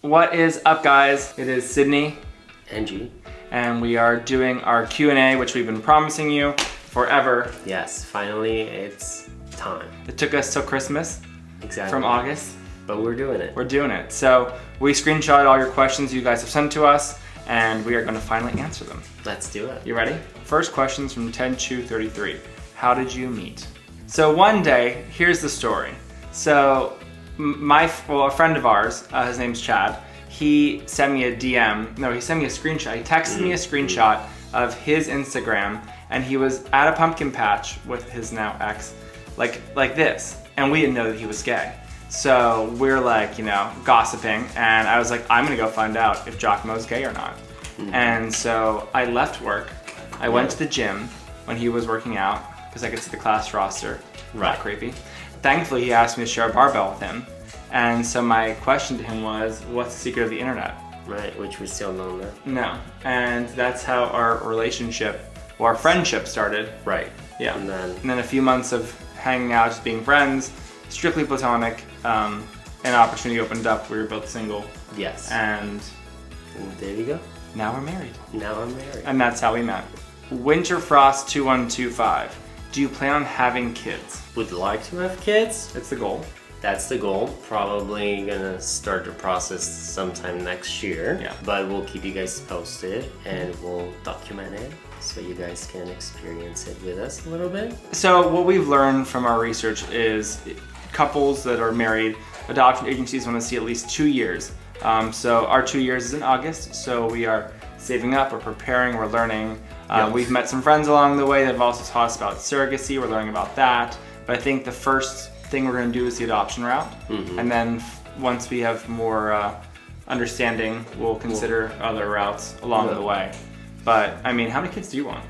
What is up, guys? It is Sidney and G, and we are doing our Q&A, which we've been promising you forever. Yes, finally it's time. It took us till Christmas. Exactly. From August. But we're doing it. We're doing it. So we screenshot all your questions you guys have sent to us, and we are going to finally answer them. Let's do it. You ready? First question's from TedChew33. How did you meet? So one day, here's the story. So a friend of ours, his name's Chad, he sent me a DM. No, he sent me a screenshot. He texted me a screenshot of his Instagram, and he was at a pumpkin patch with his now ex, like this. And we didn't know that he was gay. So we're like, gossiping, and I was like, I'm gonna go find out if Giacomo's gay or not. And so I left work. I went to the gym when he was working out, because I could see the class roster. Right. Not creepy. Thankfully, he asked me to share a barbell with him. And so my question to him was, what's the secret of the internet? Right, which we still don't know. No. And that's how our our friendship started. Right. Yeah. And then a few months of hanging out, just being friends, strictly platonic, an opportunity opened up. We were both single. Yes. And there you go. Now we're married. Now I'm married. And that's how we met. Winterfrost2125. Do you plan on having kids? Would like to have kids. It's the goal. That's the goal. Probably gonna start the process sometime next year. Yeah. But we'll keep you guys posted and we'll document it so you guys can experience it with us a little bit. So what we've learned from our research is couples that are married, adoption agencies want to see at least 2 years. So our 2 years is in August, so we are saving up, we're preparing, we're learning. We've met some friends along the way that have also taught us about surrogacy, we're learning about that. But I think the first thing we're going to do is the adoption route. And then once we have more understanding, we'll consider other routes along the way. But I mean, how many kids do you want?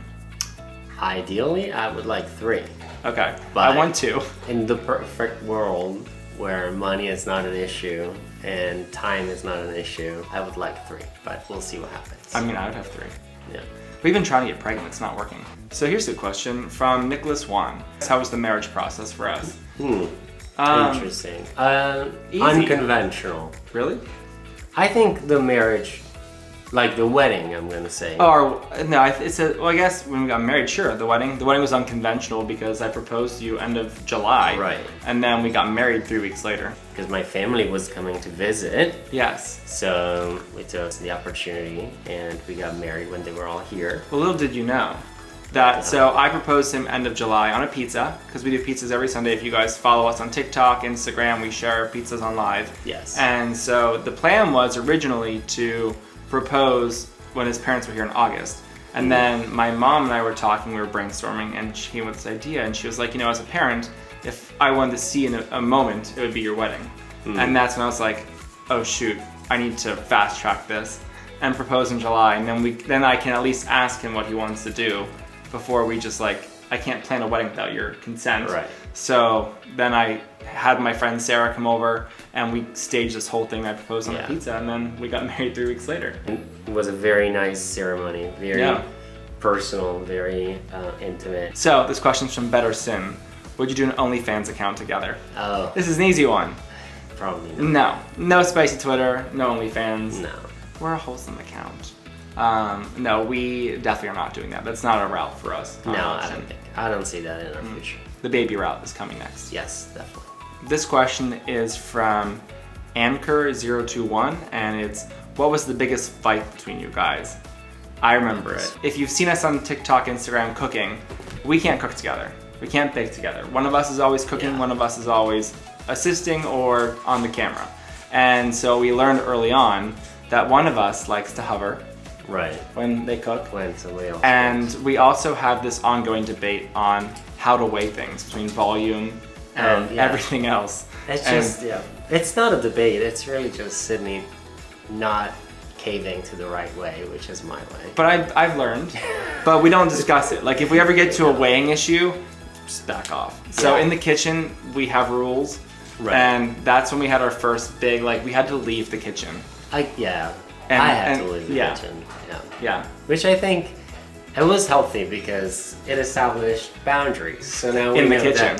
Ideally, I would like 3. Okay, but I want 2. In the perfect world where money is not an issue and time is not an issue, I would like 3, but we'll see what happens. I mean, I would have 3. Yeah. We've been trying to get pregnant, it's not working. So here's the question from Nicholas Wan. How was the marriage process for us? Interesting. Easy. Unconventional. Really? I think the marriage, like the wedding, I'm gonna say. Oh, no, I guess when we got married, sure, the wedding was unconventional because I proposed to you end of July. Right. And then we got married 3 weeks later. Because my family was coming to visit. Yes. So we took the opportunity and we got married when they were all here. Well, little did you know that, so I proposed to him end of July on a pizza, because we do pizzas every Sunday. If you guys follow us on TikTok, Instagram, we share pizzas on live. Yes. And so the plan was originally to propose when his parents were here in August. And then my mom and I were talking, we were brainstorming, and she came with this idea, and she was like, as a parent, if I wanted to see in a moment, it would be your wedding. And that's when I was like, oh shoot, I need to fast track this and propose in July, and then I can at least ask him what he wants to do before we just I can't plan a wedding without your consent. Right. So then I had my friend Sarah come over and we staged this whole thing. I proposed on the pizza, and then we got married 3 weeks later. It was a very nice ceremony, very personal, very intimate. So this question's from Better Sin. Would you do an OnlyFans account together? Oh. This is an easy one. Probably not. No spicy Twitter, no OnlyFans. No. We're a wholesome account. No, we definitely are not doing that. That's not a route for us. No, I don't see that in our future. The baby route is coming next. Yes, definitely. This question is from Anchor021, and it's, what was the biggest fight between you guys? I remember it. If you've seen us on TikTok, Instagram cooking, we can't cook together. We can't bake together. One of us is always cooking, one of us is always assisting or on the camera. And so we learned early on that one of us likes to hover. Right. When they cook. When somebody else And we also have this ongoing debate on how to weigh things between volume and everything else. It's it's not a debate, it's really just Sydney not caving to the right way, which is my way. But I've learned, but we don't discuss it. Like if we ever get to a weighing issue, just back off. So in the kitchen, we have rules. Right. And that's when we had our first big, we had to leave the kitchen. I had to leave the kitchen. Yeah. Which I think it was healthy because it established boundaries. So now in the kitchen.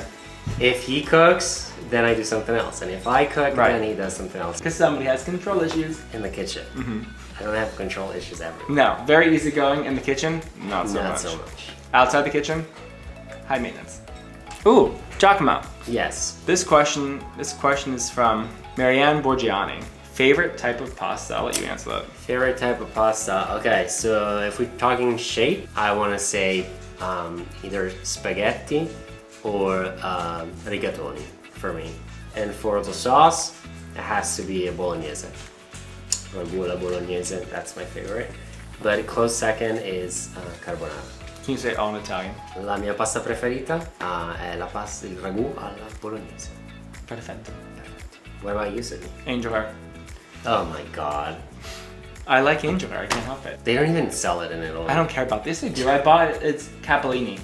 If he cooks, then I do something else. And if I cook, Right. then he does something else Because somebody has control issues. in the kitchen. Mm-hmm. I don't have control issues ever. No, very easygoing in the kitchen. Not so Not much. so much. Outside the kitchen, high maintenance. Ooh, Giacomo. Yes. This question is from Marianne Borgiani. Favorite type of pasta? I'll let you answer that. Favorite type of pasta? Okay, so if we're talking shape, I want to say either spaghetti or rigatoni for me. And for the sauce, it has to be a bolognese. Or gula bolognese, that's my favorite. But a close second is carbonara. Can you say it all in Italian? La mia pasta preferita è la pasta, il ragù alla bolognese. Perfetto. What about you, Sidney? Angel hair. Oh my god. I like angel hair, I can't help it. They don't even sell it in Italy. I don't care about this. They do. I bought it. It's Capellini,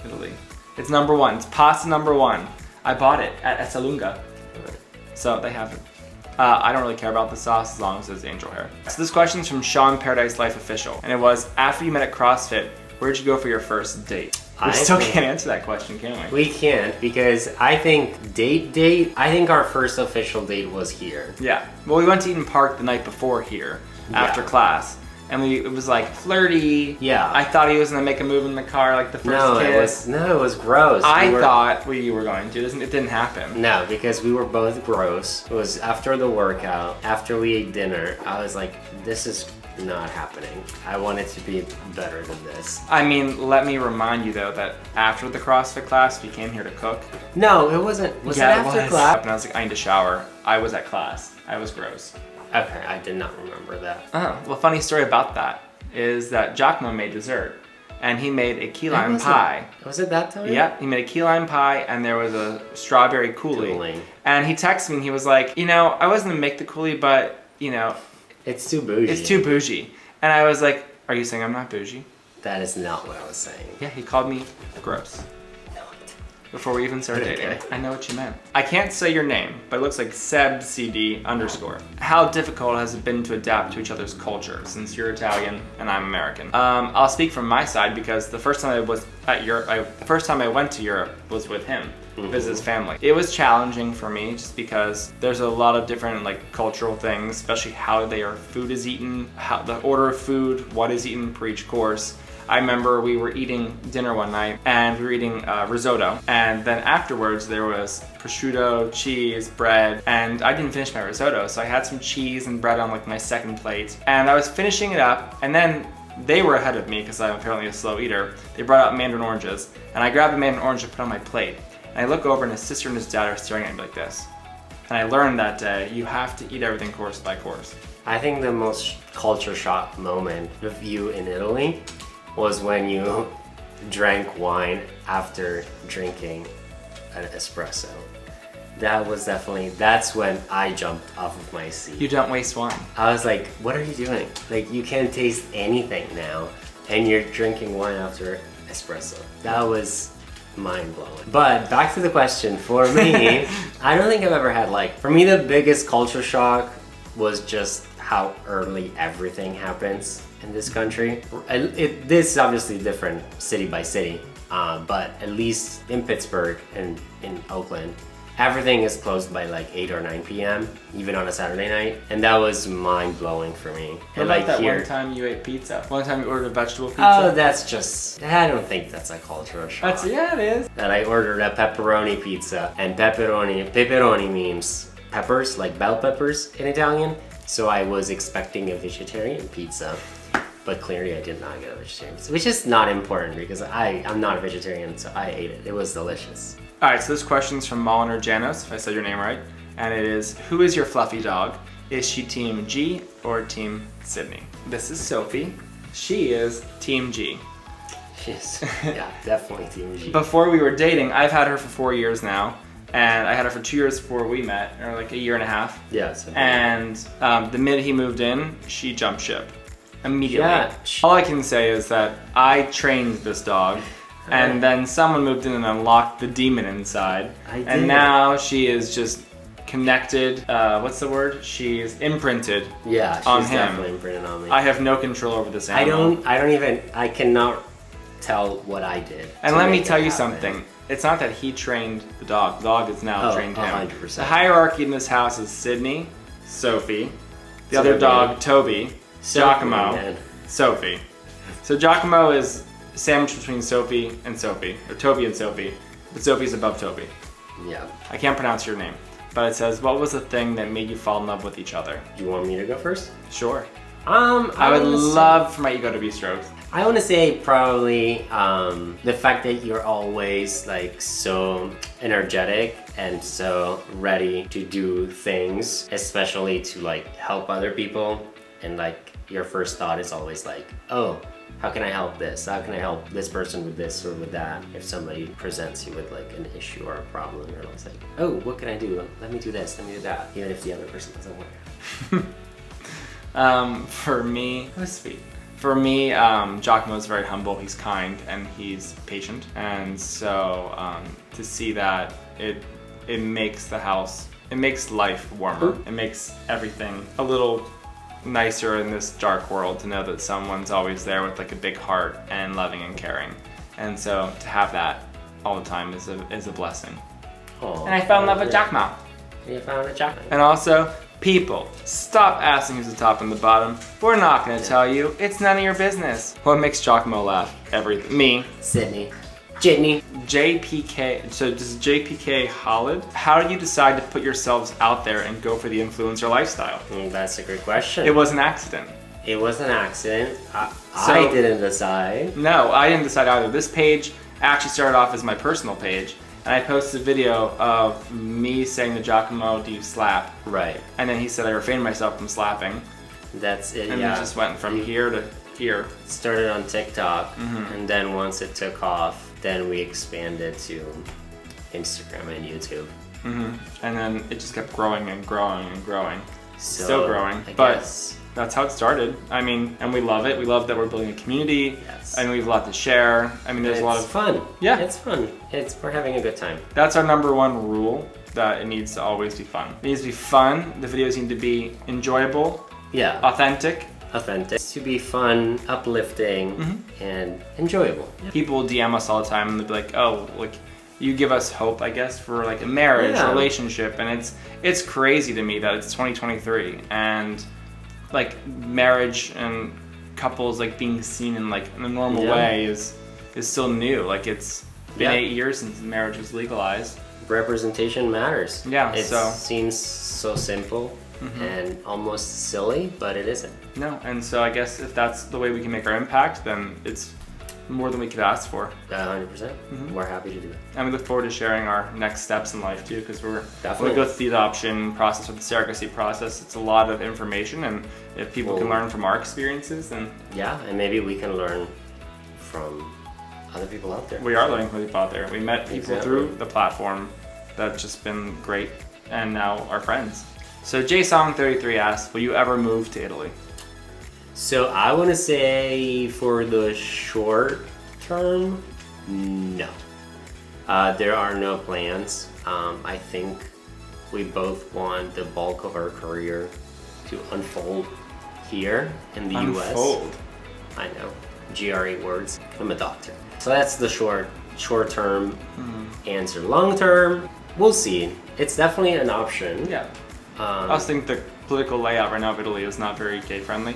Italy. It's #1. It's pasta #1. I bought it at Esselunga. So they have it. I don't really care about the sauce as long as it's angel hair. So this question's from Sean Paradise Life Official. And it was, after you met at CrossFit, where'd you go for your first date? We still can't answer that question, can we? We can't, because I think I think our first official date was here. Yeah. Well, we went to Eden Park the night before here, after Yeah. class. And it was like flirty. Yeah. I thought he was gonna make a move in the car like the first kiss. It was gross. I thought you were going to. It didn't happen. No, because we were both gross. It was after the workout, after we ate dinner, I was like, this is not happening. I want it to be better than this. I mean, let me remind you though that after the CrossFit class, we came here to cook. No, it wasn't. Was it after class? And I was like, I need to shower. I was at class. I was gross. Okay, I did not remember that. Well, funny story about that is that Giacomo made dessert, and he made a key lime pie. Was it that time? Yep, he made a key lime pie, and there was a strawberry coulis. Cooling. And he texted me, and he was like, you know, I wasn't gonna make the coulis, but you know, It's too bougie. it's too bougie. And I was like, are you saying I'm not bougie? That is not what I was saying. Yeah, he called me gross. Before we even started dating. Okay. I know what you meant. I can't say your name, but it looks like SebCD_. How difficult has it been to adapt to each other's culture since you're Italian and I'm American? I'll speak from my side because the first time I was at Europe, the first time I went to Europe was with him, visit his family. It was challenging for me just because there's a lot of different like cultural things, especially how their food is eaten, how the order of food, what is eaten per each course. I remember we were eating dinner one night and we were eating risotto, and then afterwards there was prosciutto, cheese, bread, and I didn't finish my risotto, so I had some cheese and bread on like my second plate, and I was finishing it up, and then they were ahead of me because I'm apparently a slow eater. They brought out mandarin oranges, and I grabbed a mandarin orange and put it on my plate, and I look over and his sister and his dad are staring at me like this. And I learned that day, you have to eat everything course by course. I think the most culture shock moment of you in Italy was when you drank wine after drinking an espresso. That's when I jumped off of my seat. You don't waste wine. I was like, what are you doing? Like, you can't taste anything now, and you're drinking wine after espresso. That was mind-blowing. But back to the question, for me, I don't think I've ever had for me the biggest culture shock was just how early everything happens in this country. This is obviously different city by city, but at least in Pittsburgh and in Oakland, everything is closed by 8 or 9 p.m., even on a Saturday night, and that was mind-blowing for me. What And about that one time you ate pizza? One time you ordered a vegetable pizza? Oh, that's just, I don't think that's a cultural shock. Yeah, it is. That I ordered a pepperoni pizza, and pepperoni means peppers, like bell peppers in Italian, so I was expecting a vegetarian pizza. But clearly I did not get a vegetarian pizza, which is not important because I'm not a vegetarian, so I ate it. It was delicious. All right, so this question's from Molinar Janos, if I said your name right, and it is, who is your fluffy dog? Is she Team G or Team Sidney? This is Sophie. She is Team G. She's, yeah, definitely Team G. Before we were dating, I've had her for 4 years now, and I had her for 2 years before we met, or like a year and a half. Yes. And the minute he moved in, she jumped ship. Immediately. Yeah. All I can say is that I trained this dog, and then someone moved in and unlocked the demon inside. And now she is just connected. What's the word? She's imprinted. Yeah, she's on him. definitely imprinted on me. I have no control over this animal. I cannot tell what I did. And let me tell you something. it's not that he trained the dog. The dog has now trained him. 100%. The hierarchy in this house is Sidney, Sophie, the other dog, Toby, Giacomo, man. Sophie. So Giacomo is sandwiched between Sophie and Sophie, or Toby and Sophie, but Sophie's above Toby. Yeah. I can't pronounce your name, but it says, what was the thing that made you fall in love with each other? Do you want me to go first? Sure. I would love for my ego to be stroked. I want to say probably the fact that you're always like so energetic and so ready to do things, especially to like help other people, and like your first thought is always like, oh, how can I help this? How can I help this person with this or with that? If somebody presents you with like an issue or a problem, you're always like, oh, what can I do? Let me do this, let me do that, even if the other person doesn't want. For me, that was sweet. For me, Giacomo is very humble, he's kind, and he's patient. And so to see that, it makes the house, it makes life warmer. It makes everything a little nicer in this dark world to know that someone's always there with like a big heart and loving and caring. And so to have that all the time is a blessing. Aww, and I fell in love with Giacomo. You found a Giacomo. And also, people, stop asking who's the top and the bottom. We're not gonna tell you. It's none of your business. What makes Giacomo laugh? Everything. Me. Sydney. Jitney. JPK. So does JPK Holland? How did you decide to put yourselves out there and go for the influencer lifestyle? That's a great question. It was an accident. It was an accident. I didn't decide. No, I didn't decide either. This page actually started off as my personal page. And I posted a video of me saying to Giacomo, do you slap? Right. And then he said I refrained myself from slapping. That's it, and yeah. it just went from here to here. Started on TikTok, and then once it took off, then we expanded to Instagram and YouTube. And then it just kept growing and growing and growing. So, still growing, but that's how it started. I mean, and we love it. We love that we're building a community. Yes. And we have a lot to share. I mean, there's a lot of fun. Yeah, it's fun. We're having a good time. That's our number one rule. That it needs to always be fun. It needs to be fun. The videos need to be enjoyable. Yeah. Authentic. To be fun, uplifting, and enjoyable. Yep. People will DM us all the time and they'll be like, oh, like you give us hope, I guess, for like a marriage, relationship, and it's crazy to me that it's 2023 and like marriage and couples like being seen in like in a normal way is still new. Like it's been 8 years since marriage was legalized. Representation matters. Yeah, it seems so simple and almost silly, but it isn't. No, and so I guess if that's the way we can make our impact, then it's more than we could ask for. 100%. We're happy to do that. And we look forward to sharing our next steps in life too, because we're Definitely. we go through the adoption process or the surrogacy process. It's a lot of information, and if people can learn from our experiences, then and maybe we can learn from other people out there. We are learning from people out there. We met people through the platform that's just been great, and now our friends. So JSong33 asks, will you ever move to Italy? So I want to say for the short term, no. There are no plans. I think we both want the bulk of our career to unfold here in the US. Unfold? I know, GRE words. I'm a doctor. So that's the short term answer. Long term, we'll see. It's definitely an option. Yeah. I also think the political layout right now of Italy is not very gay friendly.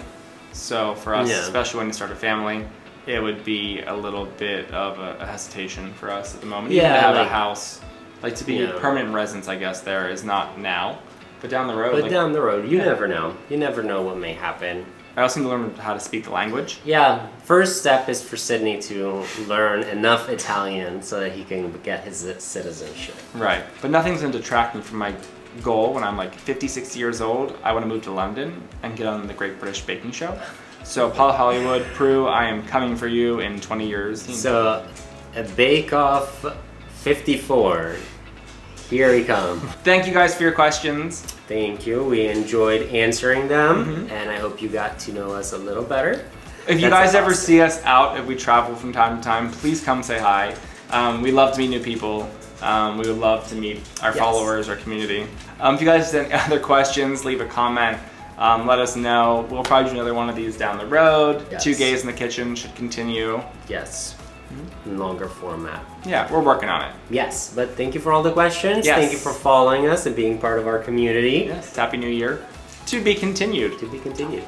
So for us, especially when you start a family, it would be a little bit of a hesitation for us at the moment. Even to have a house, like to be permanent residence, I guess, there is not now. But down the road. But down the road, you never know. You never know what may happen. I also need to learn how to speak the language. Yeah, first step is for Sidney to learn enough Italian so that he can get his citizenship. Right, but nothing's going to detract me from my goal when I'm like 50, 60 years old. I want to move to London and get on the Great British Baking Show. So Paul Hollywood, Prue, I am coming for you in 20 years. So a Bake Off 54. Here we come. Thank you guys for your questions. Thank you. We enjoyed answering them, and I hope you got to know us a little better. If you guys ever see us out, if we travel from time to time, please come say hi. We love to meet new people. We would love to meet our followers, our community. If you guys have any other questions, leave a comment. Let us know. We'll probably do another one of these down the road. 2 Gays in the Kitchen should continue. Yes. longer format. Yeah, we're working on it. Yes, but thank you for all the questions. Yes. Thank you for following us and being part of our community. Yes. Happy New Year. To be continued. To be continued.